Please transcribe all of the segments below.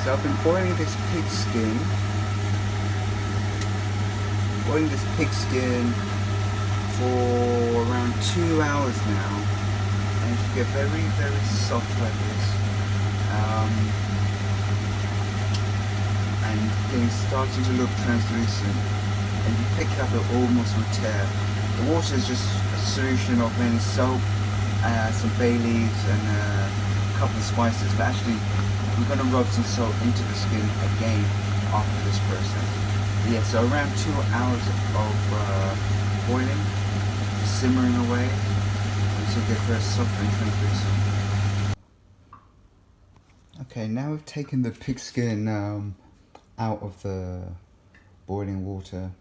So I've been boiling this pig skin. For around 2 hours now, and it should get very, very soft like this. And it's starting to look translucent. And you pick it up, it almost will tear. The water is just a solution of mainly soap, some bay leaves, and a couple of spices. But actually, we're going to rub some salt into the skin again after this process. Yeah, so around 2 hours of boiling, simmering away until it gets very soft and translucent. Okay, now we've taken the pig skin out of the boiling water.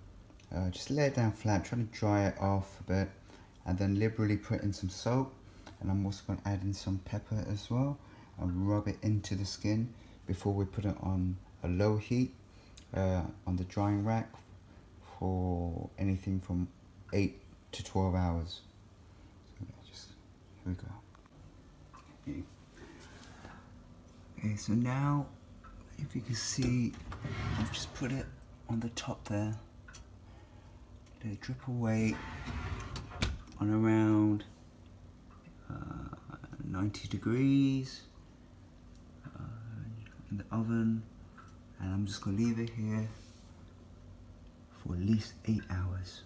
Just lay it down flat, try to dry it off a bit, and then liberally put in some salt. And I'm also going to add in some pepper as well, and rub it into the skin before we put it on a low heat on the drying rack for anything from 8 to 12 hours. So here we go. Okay, so now, if you can see, I've just put it on the top there. Let it drip away on around 90 degrees in the oven, and I'm just going to leave it here for at least 8 hours.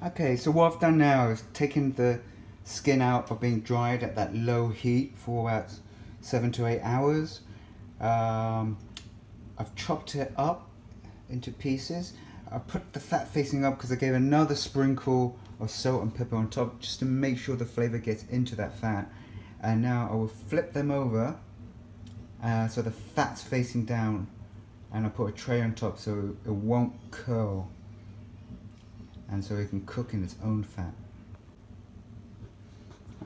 Okay, so what I've done now is taken the skin out of being dried at that low heat for about 7 to 8 hours. I've chopped it up into pieces. I put the fat facing up because I gave another sprinkle of salt and pepper on top just to make sure the flavor gets into that fat. And now I will flip them over so the fat's facing down, and I'll put a tray on top so it won't curl, and so it can cook in its own fat.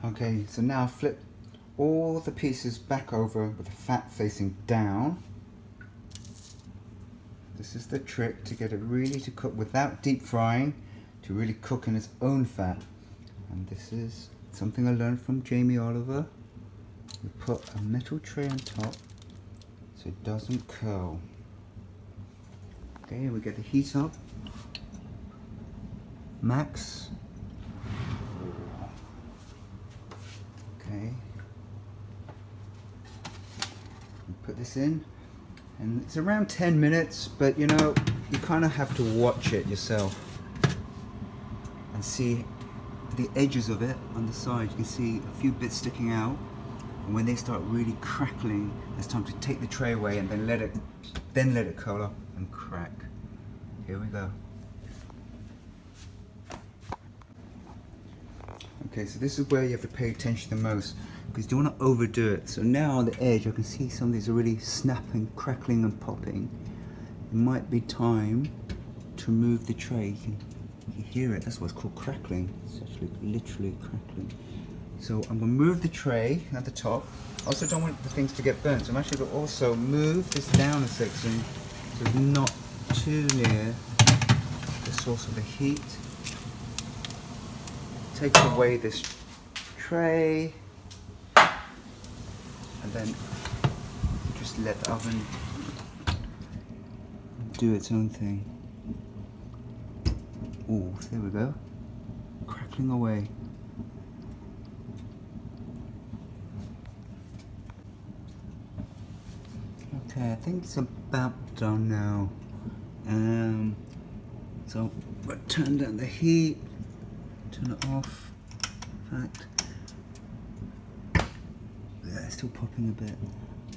Okay, so now I'll flip all the pieces back over with the fat facing down. This is the trick to get it really to cook without deep frying, to really cook in its own fat. And this is something I learned from Jamie Oliver. We put a metal tray on top so it doesn't curl. Okay, we get the heat up. Max. Okay. Put this in, and it's around 10 minutes, but you know, you kind of have to watch it yourself and see the edges of it on the side. You can see a few bits sticking out, and when they start really crackling, it's time to take the tray away and then let it curl up and crack. Here we go. Okay, so this is where you have to pay attention the most, because you don't want to overdo it. So now on the edge I can see some of these are really snapping, crackling and popping. It might be time to remove the tray. You can hear it, that's what's called crackling. It's actually literally crackling. So I'm going to move the tray at the top. I also don't want the things to get burnt, so I'm actually going to also move this down a section so it's not too near the source of the heat. Take away this tray, and then just let the oven do its own thing. Oh, there we go, crackling away. Okay, I think it's about done now. So I'm going to turn down the heat. Turn it off. In fact, yeah, it's still popping a bit.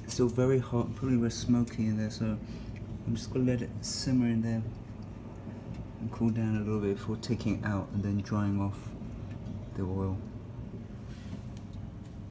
It's still very hot, probably very smoky in there, so I'm just going to let it simmer in there and cool down a little bit before taking it out and then drying off the oil.